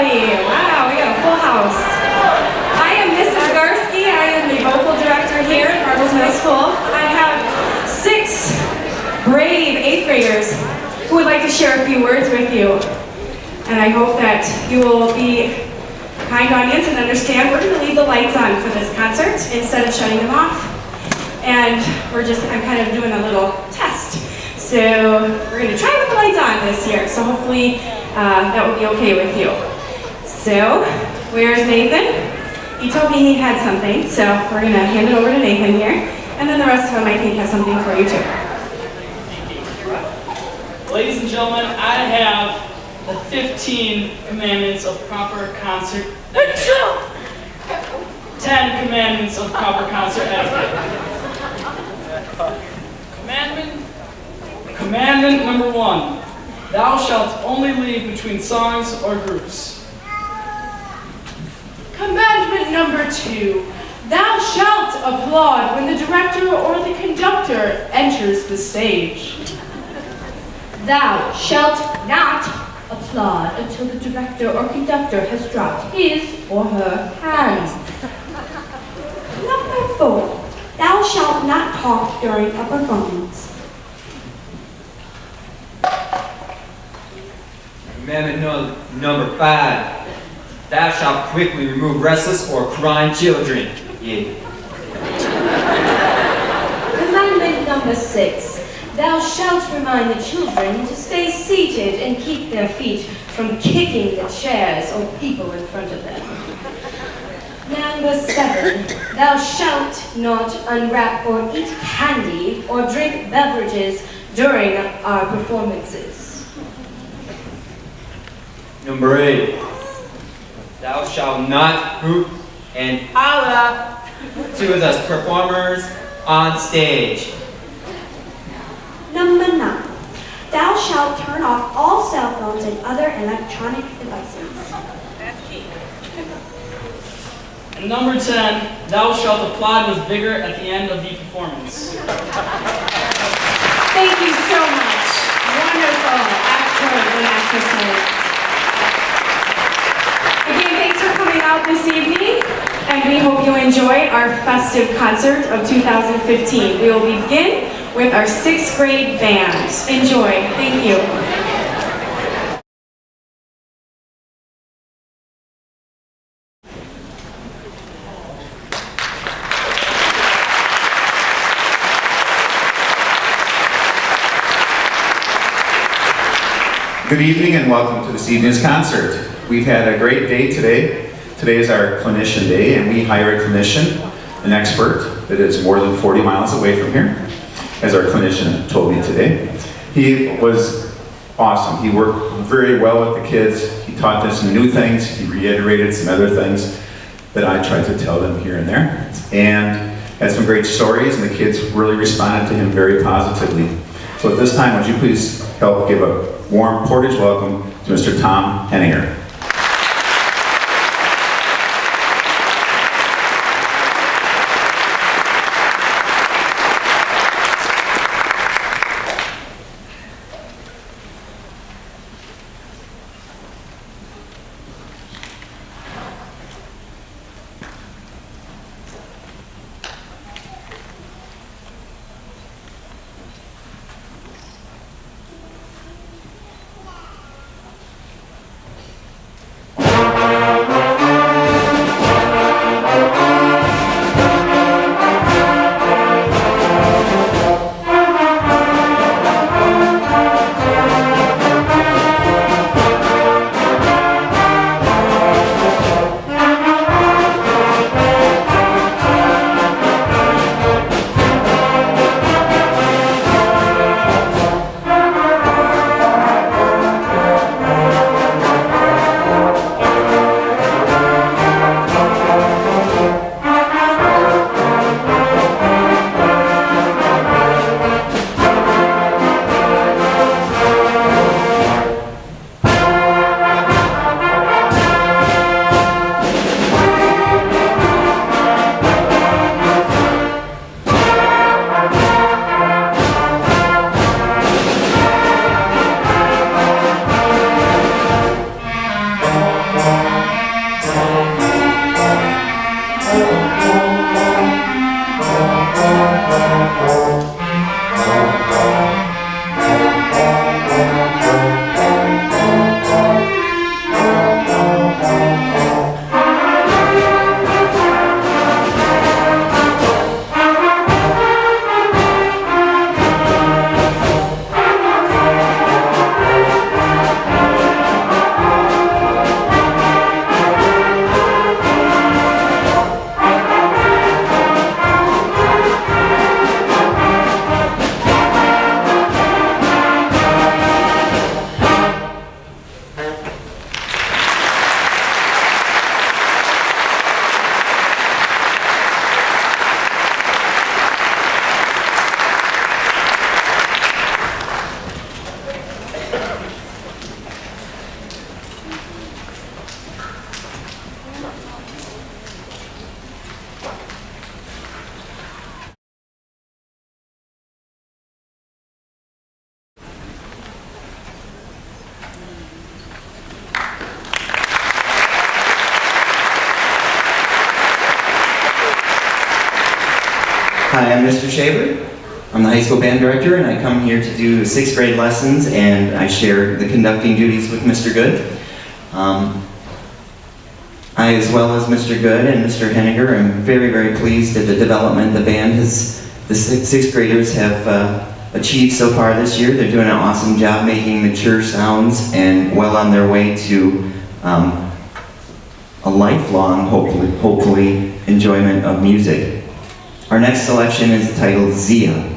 everybody. Wow, we got a full house. I am Mrs. Garski. I am the vocal director here at Marbles Middle School. I have 6 brave 8th graders who would like to share a few words with you. And I hope that you will be a kind audience and understand we're going to leave the lights on for this concert instead of shutting them off. And I'm kind of doing a little test. So we're going to try with the lights on this year. So hopefully that will be okay with you. So, where's Nathan? He told me he had something, so we're going to hand it over to Nathan here. And then the rest of them, I think, have something for you too. Ladies and gentlemen, I have the 15 commandments of proper concert etiquette. 10 commandments of proper concert etiquette. Commandment number 1. Thou shalt only leave between songs or groups. Commandment number 2. Thou shalt applaud when the director or the conductor enters the stage. Thou shalt not applaud until the director or conductor has dropped his or her hands. Number 4. Thou shalt not talk during a performance. Commandment number 5. Thou shalt quickly remove restless or crying children. Yeah. Commandment number 6. Thou shalt remind the children to stay seated and keep their feet from kicking the chairs or people in front of them. Number 7. Thou shalt not unwrap or eat candy or drink beverages during our performances. Number 8. Thou shalt not hoot and holla to the performers on stage. Number 9. Thou shalt turn off all cell phones and other electronic devices. That's key. And number 10. Thou shalt applaud with vigor at the end of the performance. Thank you so much. Wonderful actors and actresses. Again, thanks for coming out this evening, and we hope you enjoy our festive concert of 2015. We will begin with our 6th grade band. Enjoy. Thank you. Good evening and welcome to this evening's concert. We've had a great day today. Today is our clinician day, and we hire a clinician, an expert that is more than 40 miles away from here, as our clinician told me today. He was awesome. He worked very well with the kids. He taught them some new things. He reiterated some other things that I tried to tell them here and there, and had some great stories, and the kids really responded to him very positively. So at this time, would you please help give a warm Portage welcome to Mr. Tom Henninger. Hi, I'm Mr. Shaver. I'm the high school band director, and I come here to do 6th grade lessons, and I share the conducting duties with Mr. Good. I, as well as Mr. Good and Mr. Henniger, am very, very pleased at the development the band has, the sixth graders have achieved so far this year. They're doing an awesome job making mature sounds and well on their way to a lifelong, hopefully, enjoyment of music. Our next selection is titled Zia.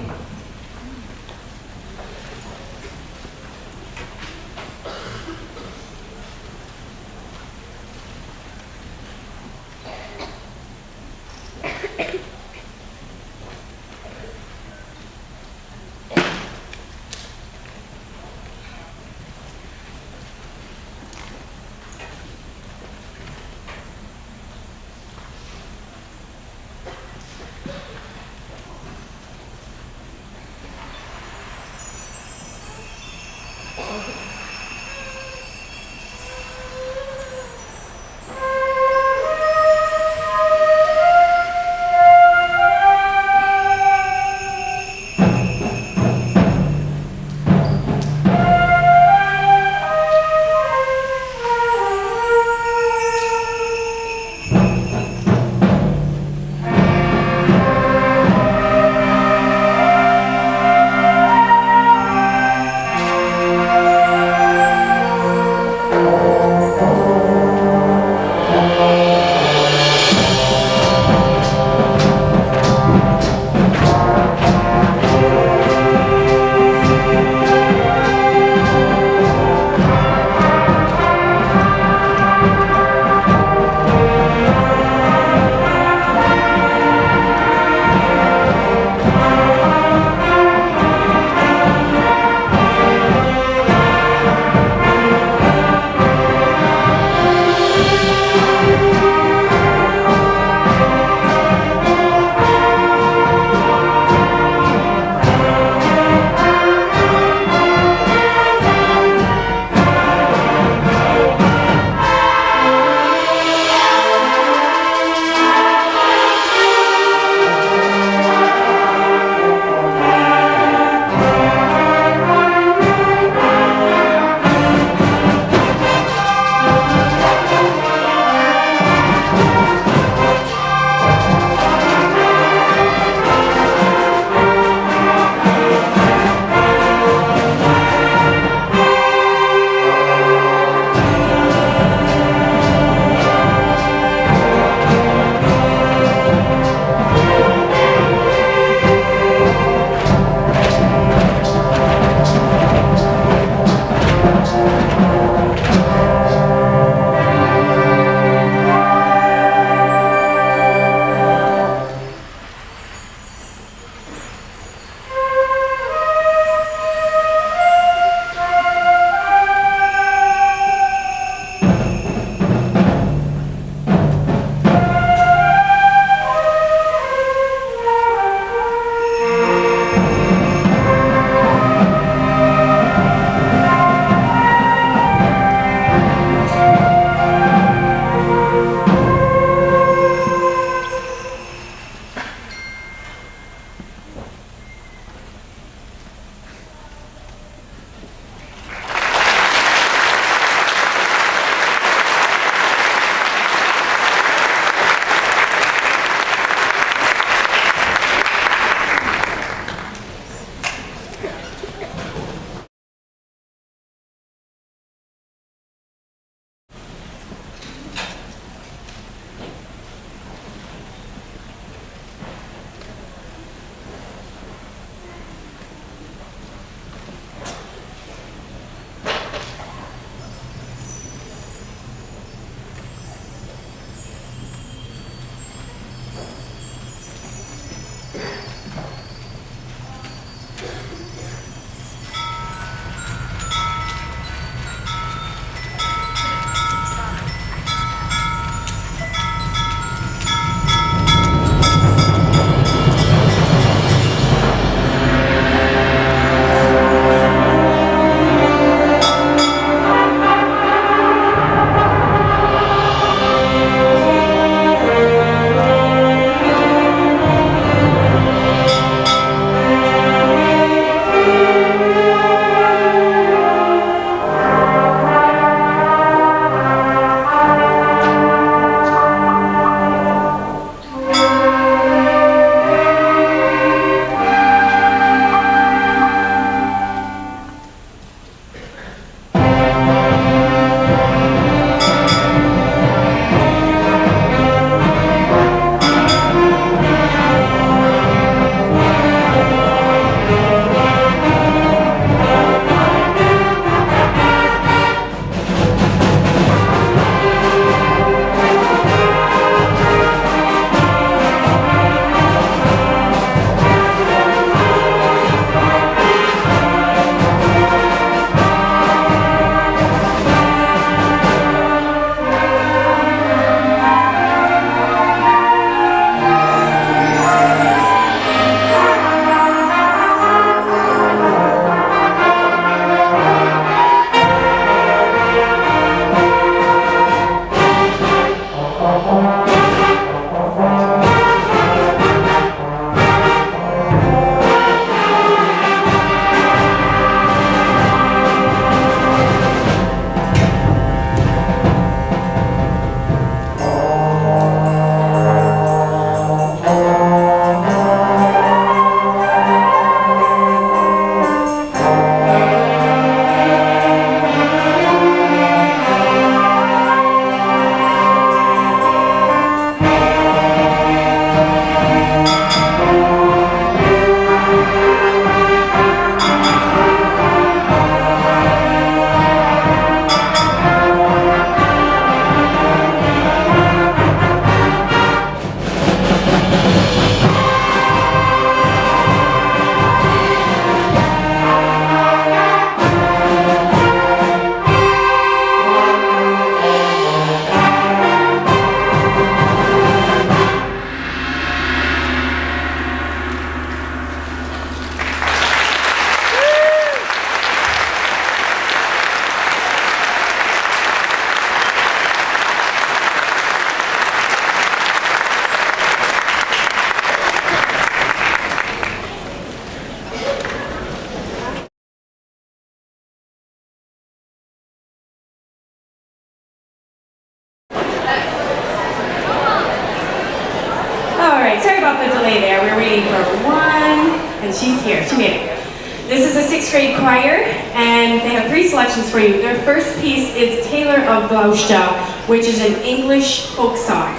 she's here. She made it. This is a 6th grade choir, and they have 3 selections for you. Their first piece is Taylor of Gloucester, which is an English folk song.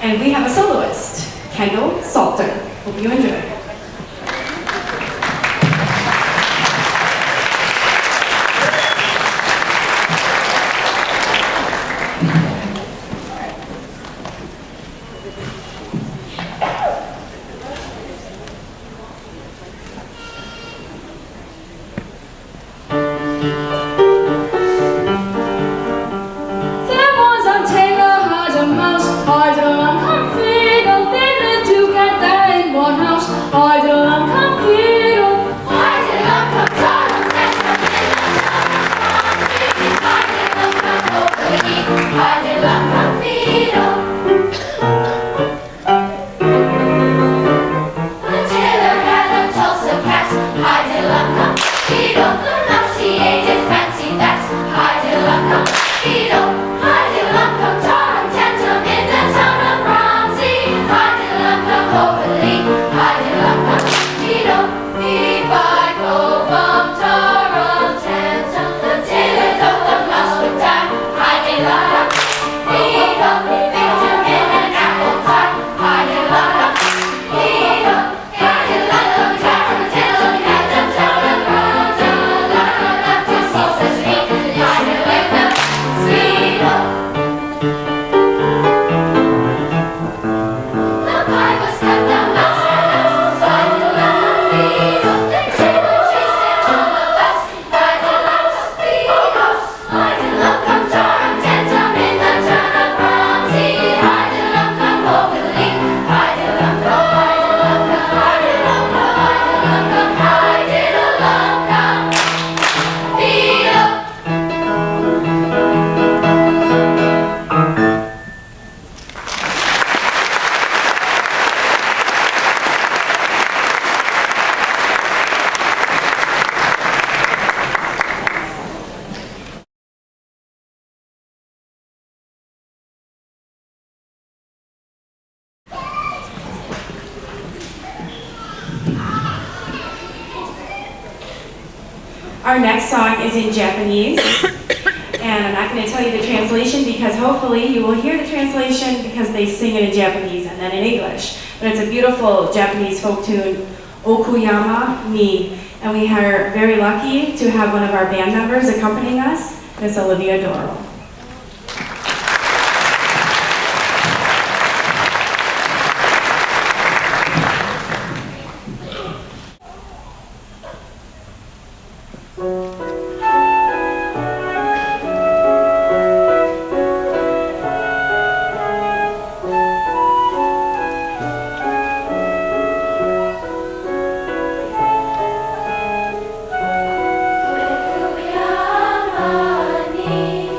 And we have a soloist, Kendall Salter. Hope you enjoy. Our next song is in Japanese, and I'm not going to tell you the translation because hopefully you will hear the translation because they sing it in Japanese and then in English. But it's a beautiful Japanese folk tune, Okuyama Ni, and we are very lucky to have one of our band members accompanying us, Miss Olivia Doro. Okuyama ni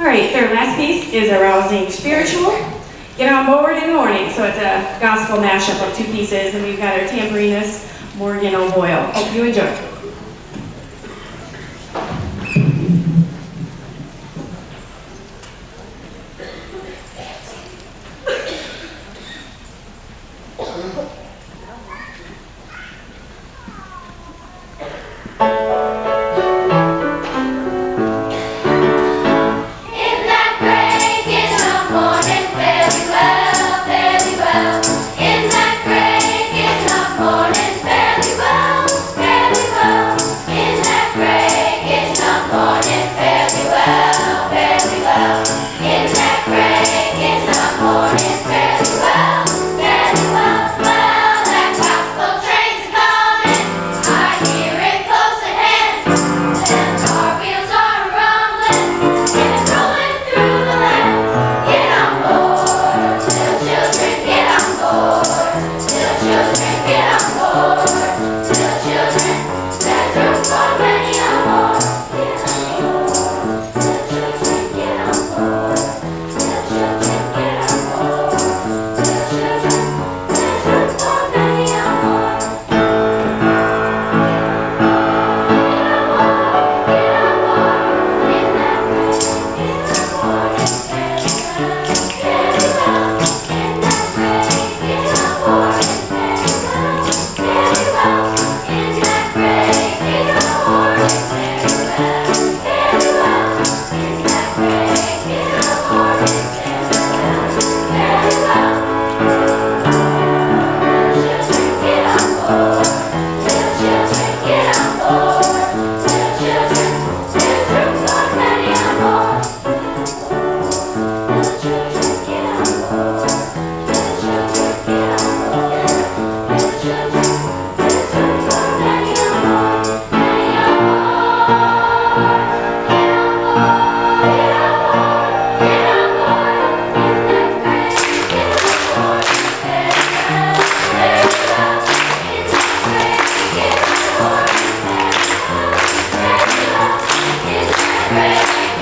All right, their last piece is a rousing spiritual. Get on board in the morning. So it's a gospel mashup of two pieces, and we've got our tambourinist, Morgan O'Boyle. Hope you enjoy.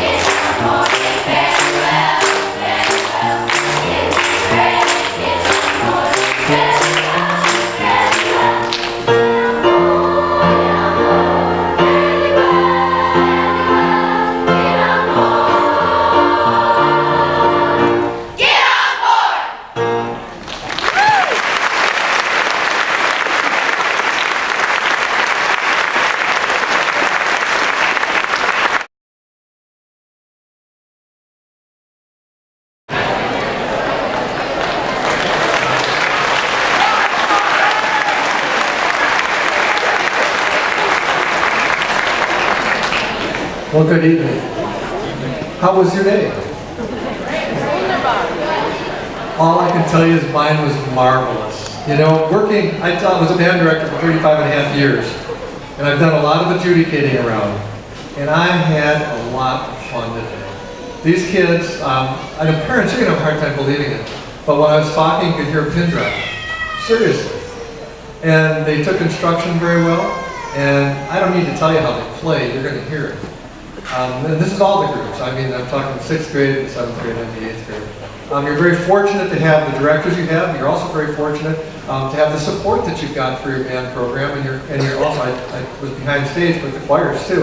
It's a morning, Well, good evening. How was your day? All I can tell you is mine was marvelous. You know, I was a band director for 35 and a half years, and I've done a lot of adjudicating around, and I had a lot of fun today. These kids, I know parents are going to have a hard time believing it, but when I was talking, you could hear a pin drop. Seriously. And they took instruction very well, and I don't need to tell you how they played, you're going to hear it. And this is all the groups. I mean, I'm talking 6th grade, the 7th grade, and the 8th grade. You're very fortunate to have the directors you have. You're also very fortunate to have the support that you've got for your band program, and you're also, I was behind stage with the choirs too.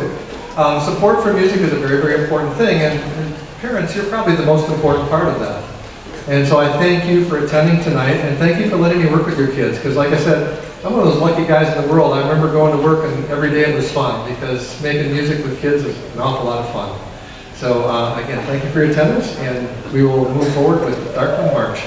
Support for music is a very, very important thing, and parents, you're probably the most important part of that. And so I thank you for attending tonight, and thank you for letting me work with your kids, because like I said, I'm one of those lucky guys in the world. I remember going to work and every day it was fun, because making music with kids is an awful lot of fun. So again, thank you for your attendance, and we will move forward with Darkland March.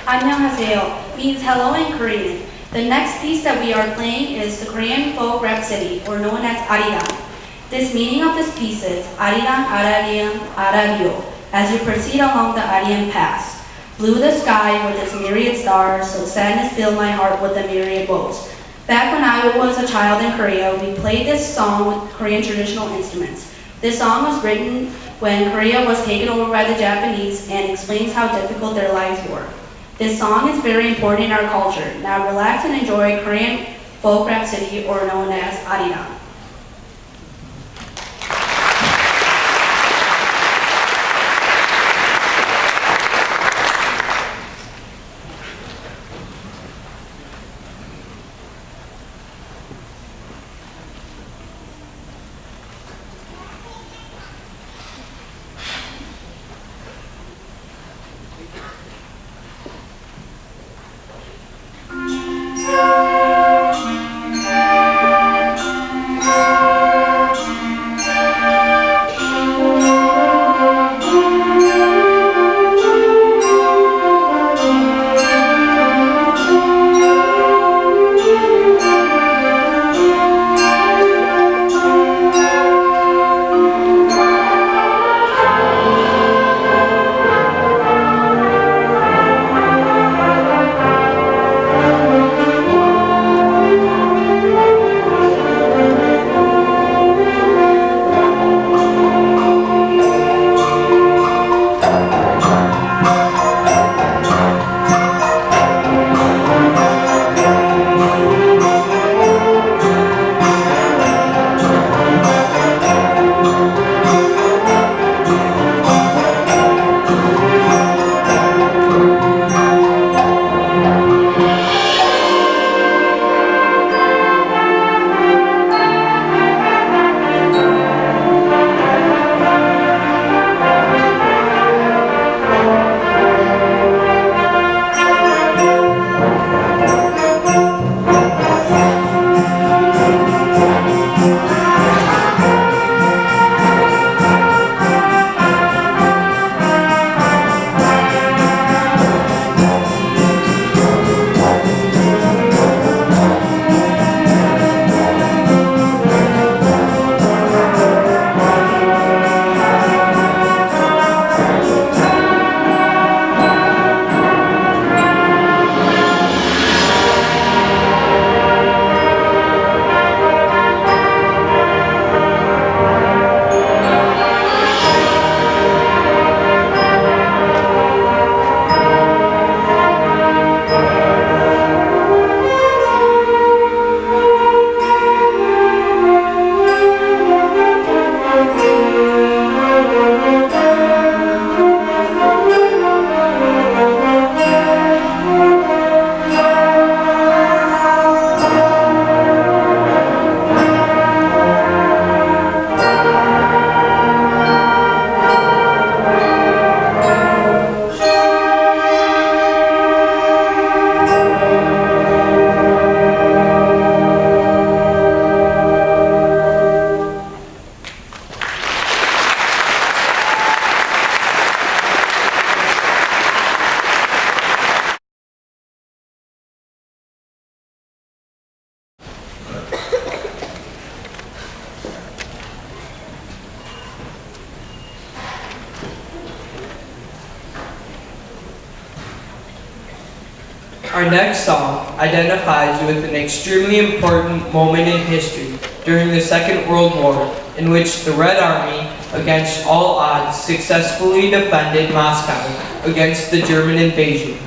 안녕하세요 means hello in Korean. The next piece that we are playing is the Korean folk rhapsody, or known as Arirang. This meaning of this piece is Arirang Arariang Arario, as you proceed along the Arian Pass. Blue the sky with its myriad stars, so sadness filled my heart with the myriad woes. Back when I was a child in Korea, we played this song with Korean traditional instruments. This song was written when Korea was taken over by the Japanese and explains how difficult their lives were. This song is very important in our culture. Now relax and enjoy Korean folk rhapsody, or known as Arirang. Our next song identifies with an extremely important moment in history during the Second World War, in which the Red Army, against all odds, successfully defended Moscow against the German invasion.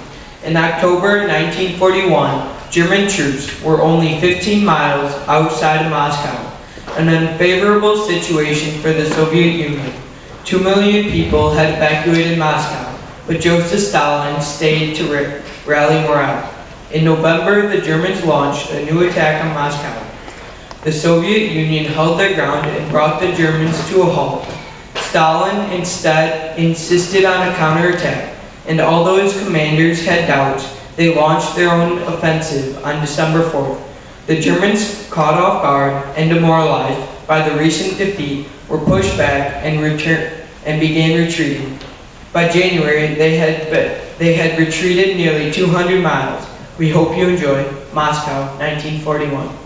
In October 1941, German troops were only 15 miles outside of Moscow, an unfavorable situation for the Soviet Union. 2 million people had evacuated Moscow, but Joseph Stalin stayed to rally morale. In November, the Germans launched a new attack on Moscow. The Soviet Union held their ground and brought the Germans to a halt. Stalin instead insisted on a counterattack, and although his commanders had doubts, they launched their own offensive on December 4th. The Germans, caught off guard and demoralized by the recent defeat, were pushed back and began retreating. By January, they had They had retreated nearly 200 miles. We hope you enjoy Moscow, 1941.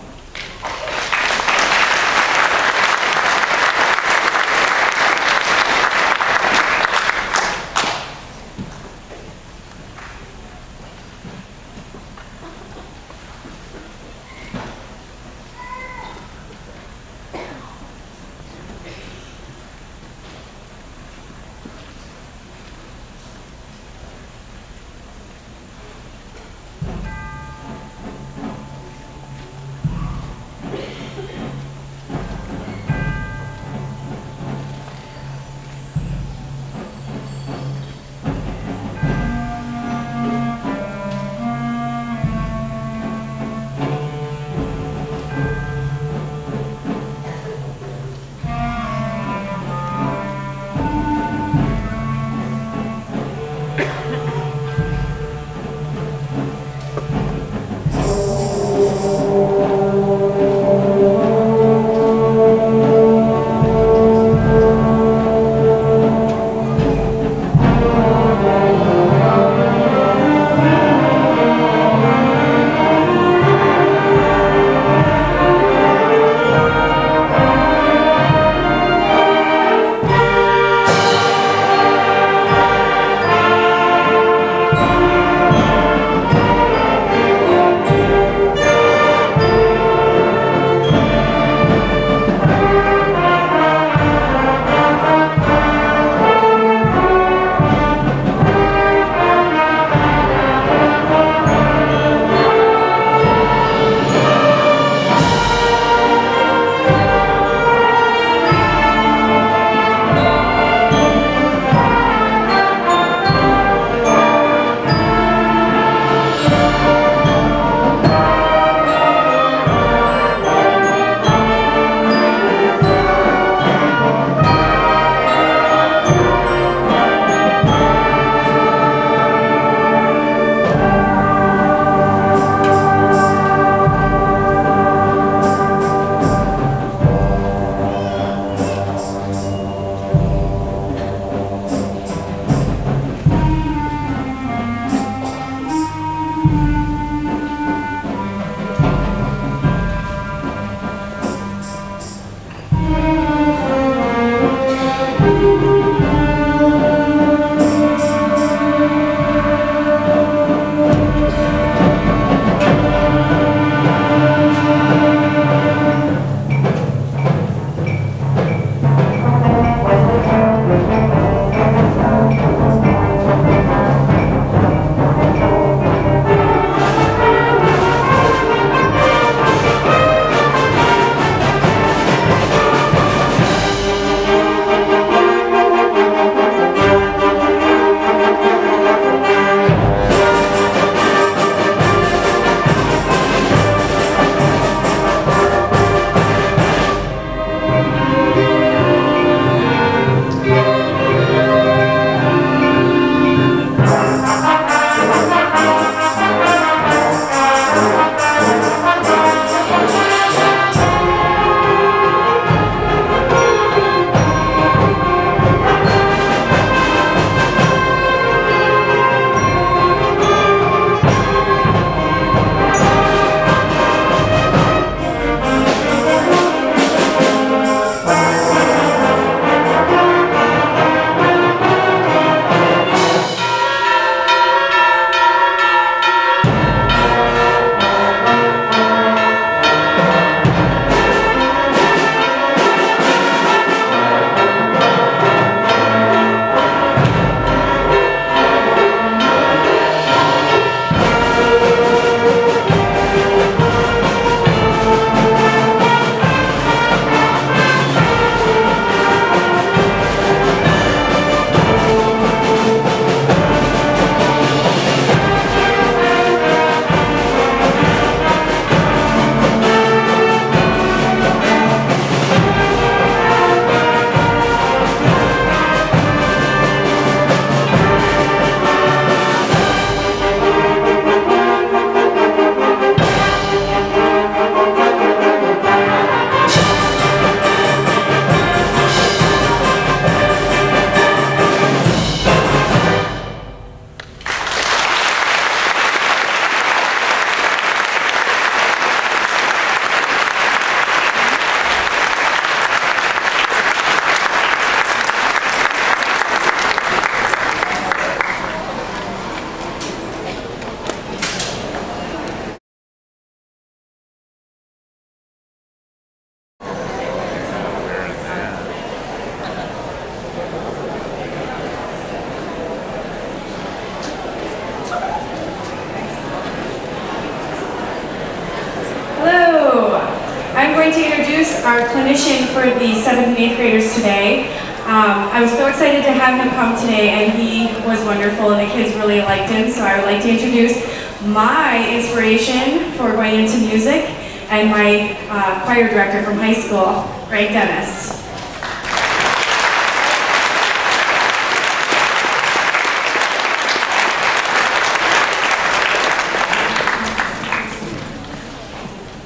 going to introduce our clinician for the 7th and 8th graders today. I was so excited to have him come today, and he was wonderful, and the kids really liked him, so I would like to introduce my inspiration for going into music and my choir director from high school, Greg Dennis.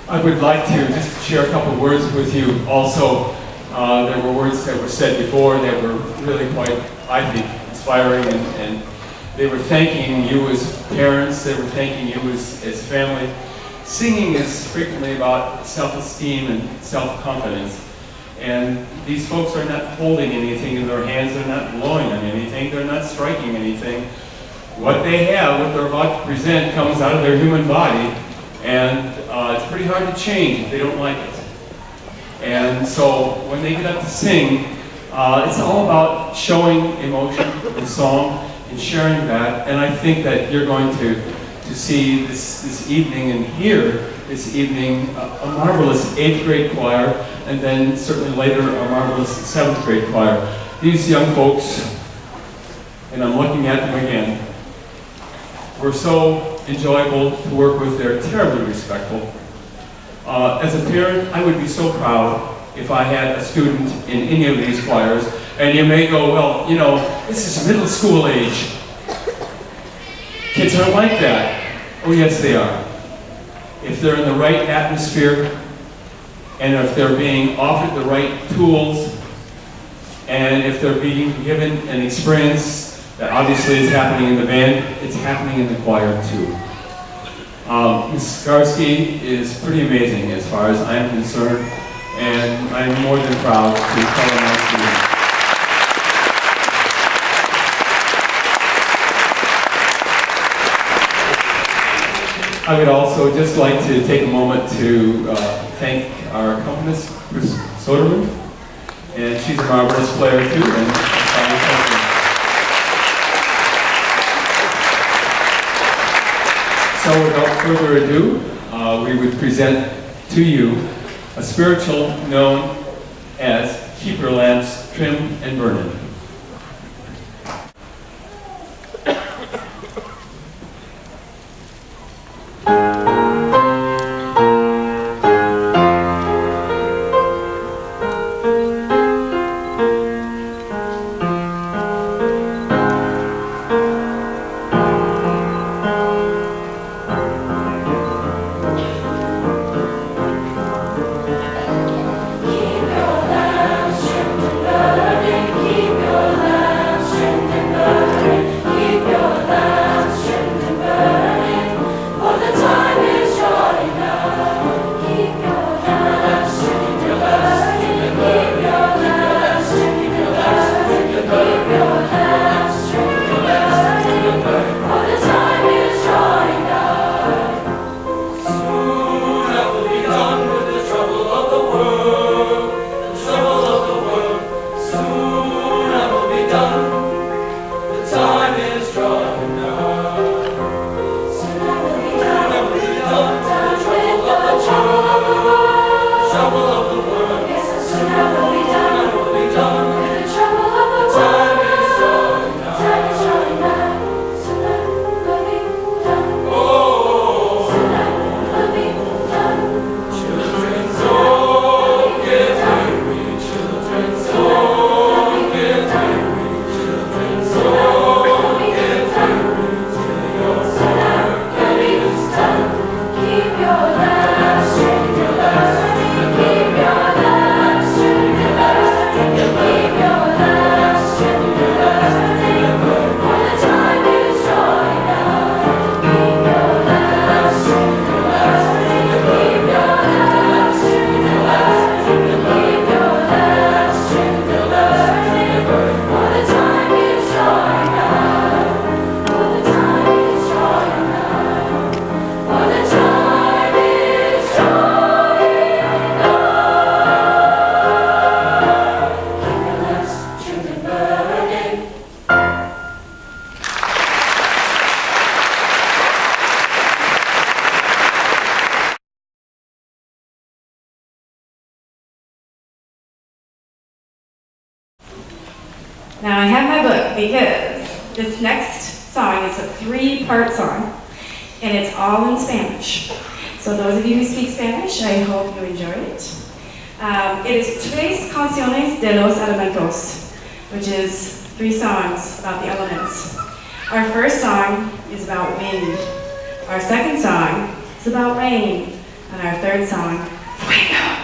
I would like to just share a couple of words with you also. There were words that were said before that were really quite, I think, inspiring, and they were thanking you as parents, they were thanking you as family. Singing is frequently about self-esteem and self-confidence, and these folks are not holding anything in their hands, they're not blowing on anything, they're not striking anything. What they have, what they're about to present, comes out of their human body, and it's pretty hard to change if they don't like it. And so when they get up to sing, it's all about showing emotion in song and sharing that. And I think that you're going to see this evening and hear this evening a marvelous 8th grade choir, and then certainly later a marvelous 7th grade choir. These young folks, and I'm looking at them again, were so enjoyable to work with. They're terribly respectful. As a parent, I would be so proud if I had a student in any of these choirs, and you may go, well, you know, this is middle school age. Kids aren't like that. Oh yes, they are. If they're in the right atmosphere, and if they're being offered the right tools, and if they're being given an experience that obviously is happening in the band, it's happening in the choir too. Ms. Skarsky is pretty amazing as far as I'm concerned, and I'm more than proud to call her my student. I would also just like to take a moment to thank our accompanist, Chris Soderman, and she's a marvelous player too, and that's how we thank her. So without further ado, we would present to you a spiritual known as Keep Your Lamps Trim and Burning. Keep your lamps trimmed and burning, keep Now I have my book because this next song is a 3-part song, and it's all in Spanish. So those of you who speak Spanish, I hope you enjoy it. It is Tres Canciones de los Elementos, which is 3 songs about the elements. Our first song is about wind. Our second song is about rain. And our third song, fuego.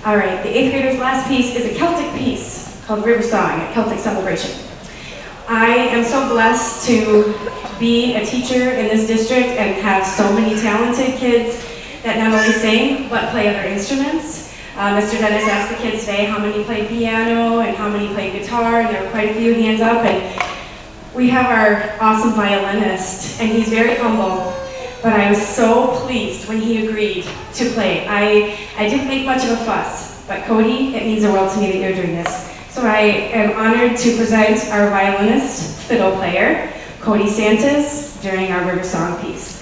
All right, the 8th grader's last piece is a Celtic piece called River Song, a Celtic celebration. I am so blessed to be a teacher in this district and have so many talented kids that not only sing, but play other instruments. Mr. Dennis asked the kids today how many play piano and how many play guitar, and there were quite a few hands up. And we have our awesome violinist, and he's very humble. But I was so pleased when he agreed to play. I didn't make much of a fuss, but Cody, it means the world to me that you're doing this. So I am honored to present our violinist, fiddle player, Cody Santos, during our River Song piece.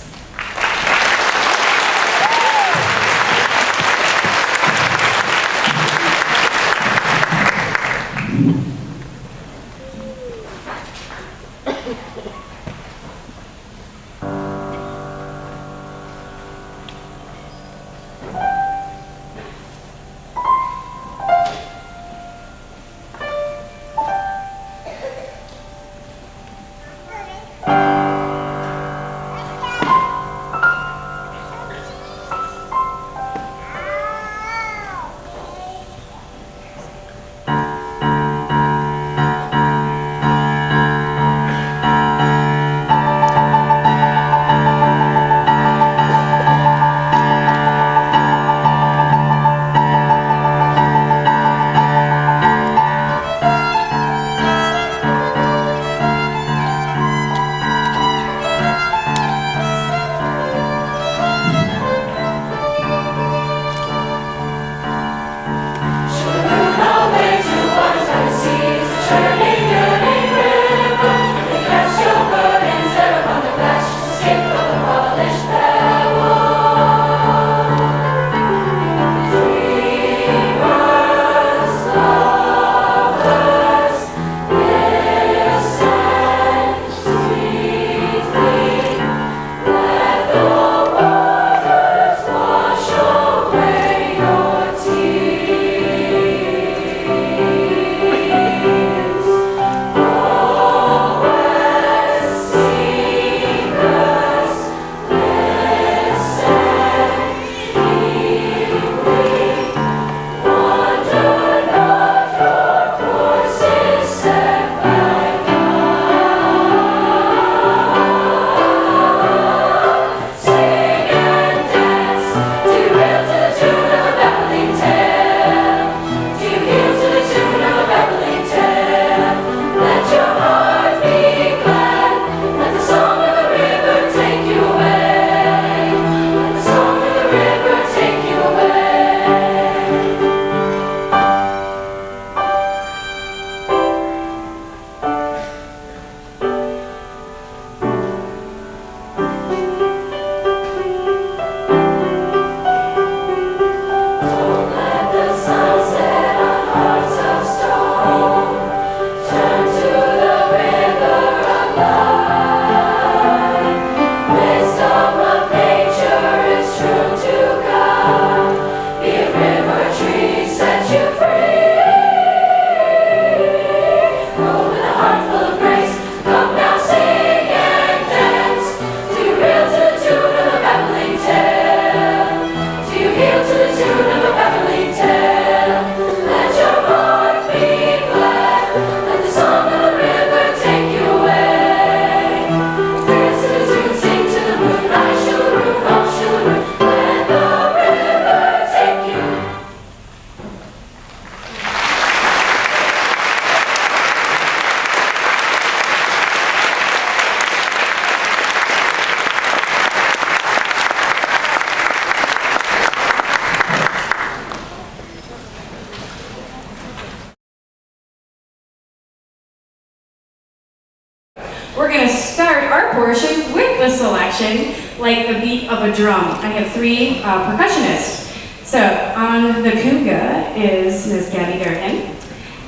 section like the beat of a drum. I have 3 percussionists. So on the conga is Miss Gabby Durkin,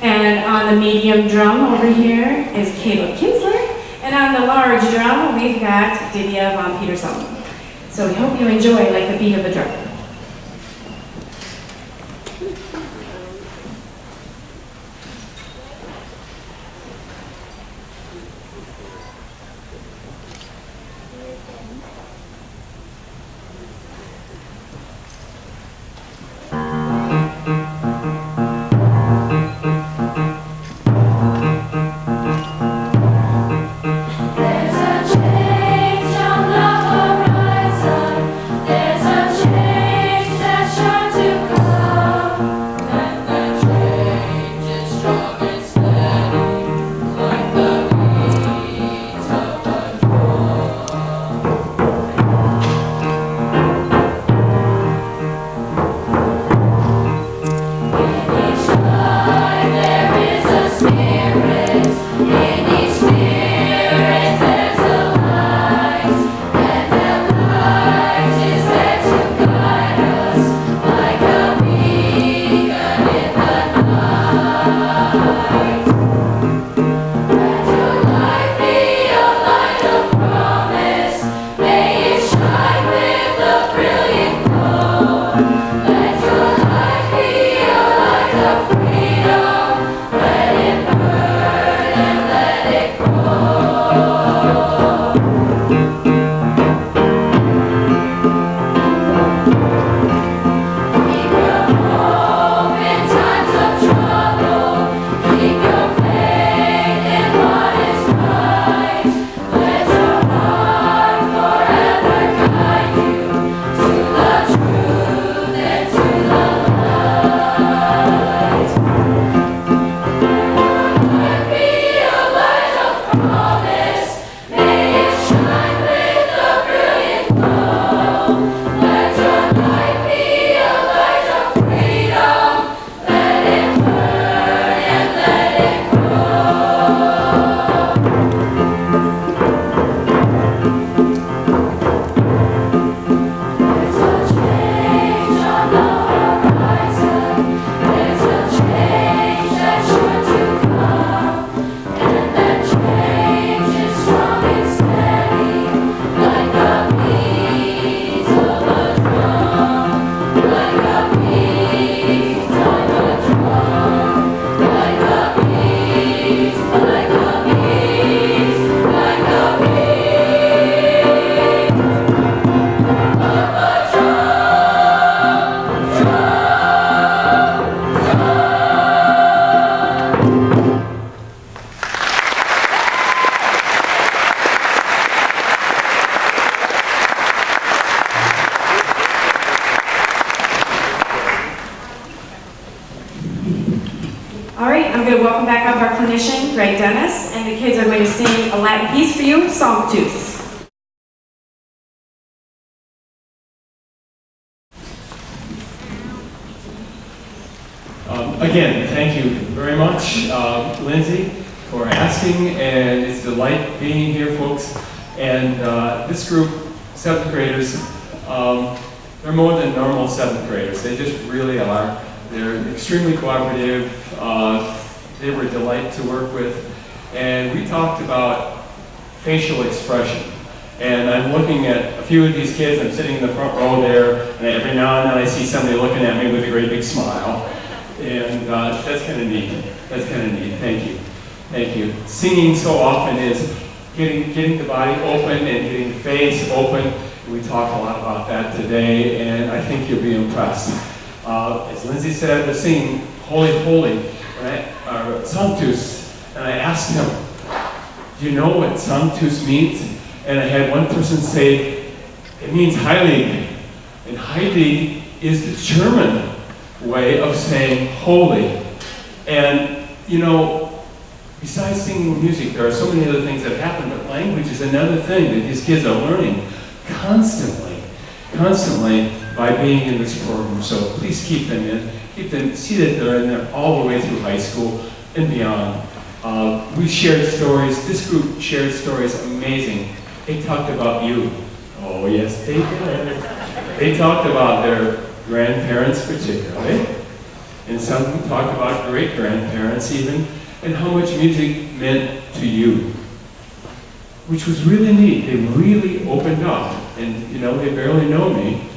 and on the medium drum over here is Caleb Kinsler, and on the large drum we've got Divya von Peterson. So we hope you enjoy like the beat of a drum. All right, I'm going to welcome back up our clinician, Greg Dennis, and the kids are going to sing a Latin piece for you, Sanctus. Again, thank you very much, Lindsay, for asking, and it's a delight being here, folks. And this group, 7th graders, they're more than normal 7th graders. They just really are. They're extremely cooperative. They were a delight to work with. And we talked about facial expression. And I'm looking at a few of these kids. I'm sitting in the front row there, and every now and then I see somebody looking at me with a great big smile. And that's kind of neat. That's kind of neat. Thank you. Thank you. Singing so often is getting the body open and getting the face open. We talked a lot about that today, and I think you'll be impressed. As Lindsay said, they're singing Holy, Holy, Sanctus, and I asked them, do you know what Sanctus means? And I had one person say, it means Heilig. And Heilig is the German way of saying holy. And, you know, besides singing music, there are so many other things that happen, but language is another thing that these kids are learning constantly by being in this program. So please keep them in, see that they're in there all the way through high school and beyond. We shared stories, this group shared stories, amazing. They talked about you. Oh, yes, they did. They talked about their grandparents particularly, and some talked about great-grandparents even, and how much music meant to you, which was really neat. They really opened up, and you know, they barely know me,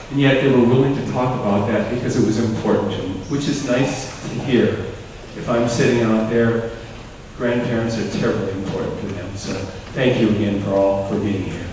and yet they were willing to talk about that because it was important to them, which is nice to hear. If I'm sitting out there, grandparents are terribly important to them, so thank you again for being here.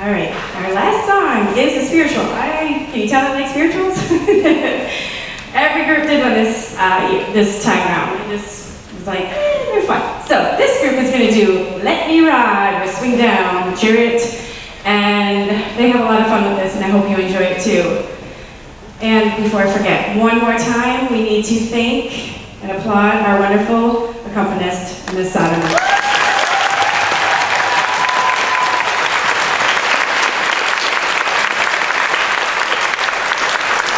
All right, our last song is a spiritual. Can you tell I like spirituals? Every group did one this time around. It just was like, they're fun. So this group is going to do Let Me Ride with Swing Down, Chariot, and they have a lot of fun with this, and I hope you enjoy it too. And before I forget, one more time, we need to thank and applaud our wonderful accompanist, Ms. Sodomer.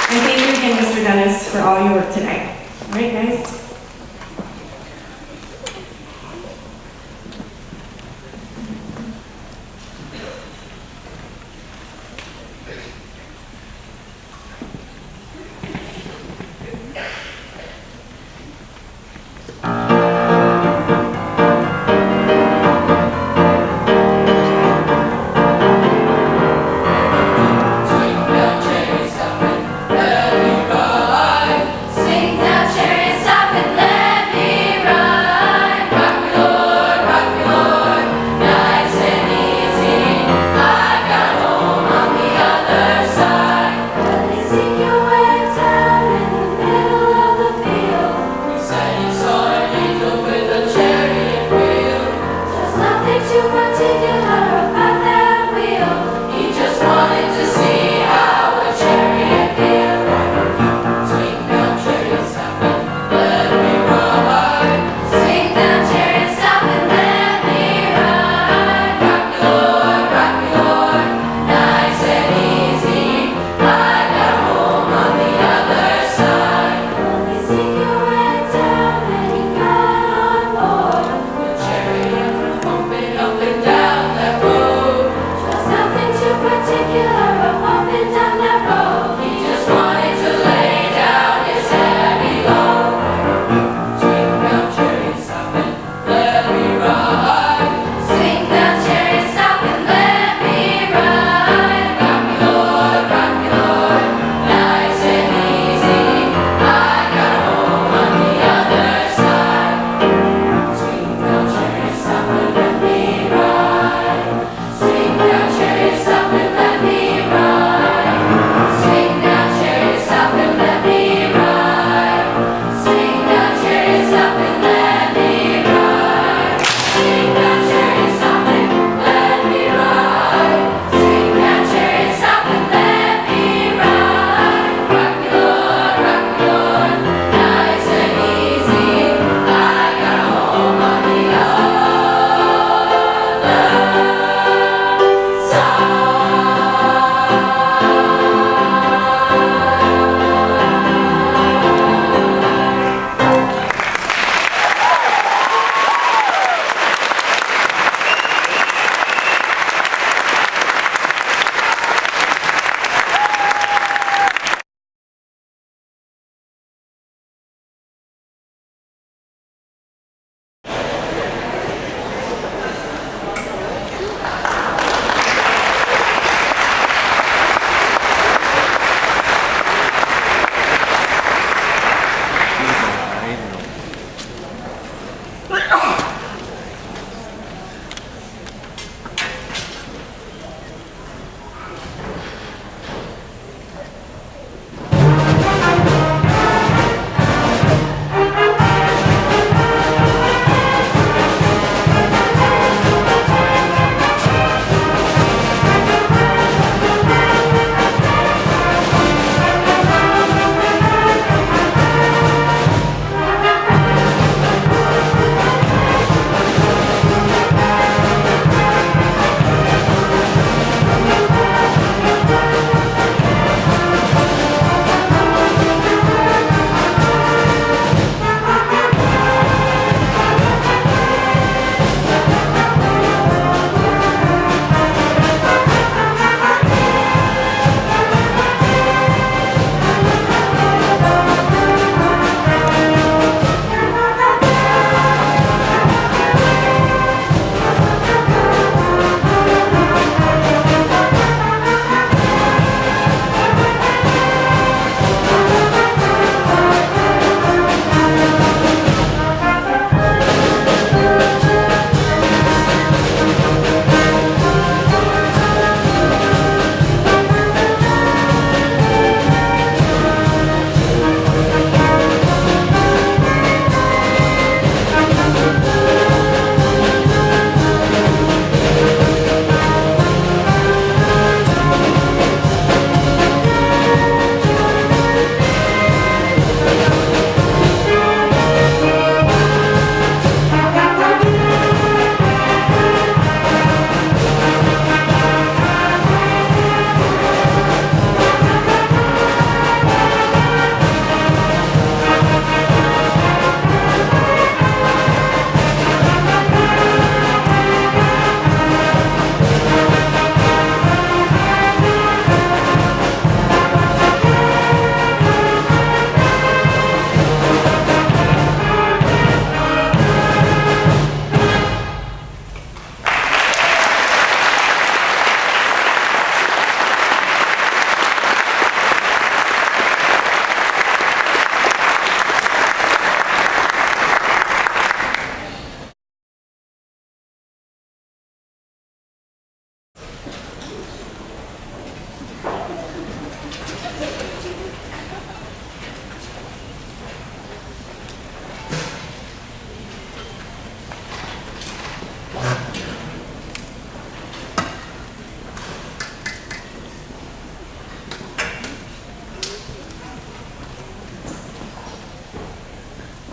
And thank you again, Mr. Dennis, for all your work today. All right, guys? Sing down, chariot, stop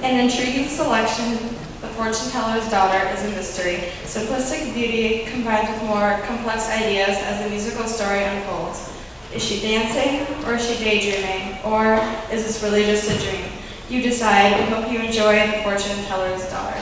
An intriguing selection, The Fortune Teller's Daughter is a mystery. Simplistic beauty combined with more complex ideas as the musical story unfolds. Is she dancing, or is she daydreaming, or is this really just a dream? You decide. We hope you enjoy The Fortune Teller's Daughter.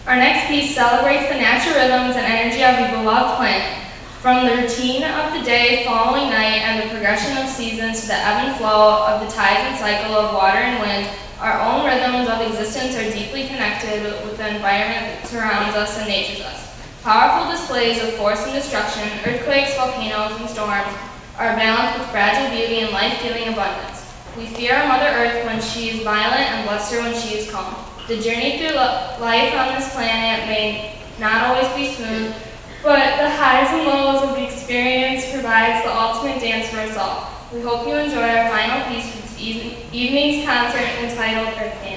Our next piece celebrates the natural rhythms and energy of the beloved plant. From the routine of the day following night and the progression of seasons to the ebb and flow of the tides and cycle of water and wind, our own rhythms of existence are deeply connected with the environment that surrounds us and natures us. Powerful displays of force and destruction, earthquakes, volcanoes, and storms are balanced with fragile beauty and life-giving abundance. We fear our Mother Earth when she is violent and bless her when she is calm. The journey through life on this planet may not always be smooth, but the highs and lows of the experience provides the ultimate dance for us all. We hope you enjoy our final piece for this evening's concert entitled Earth Dance.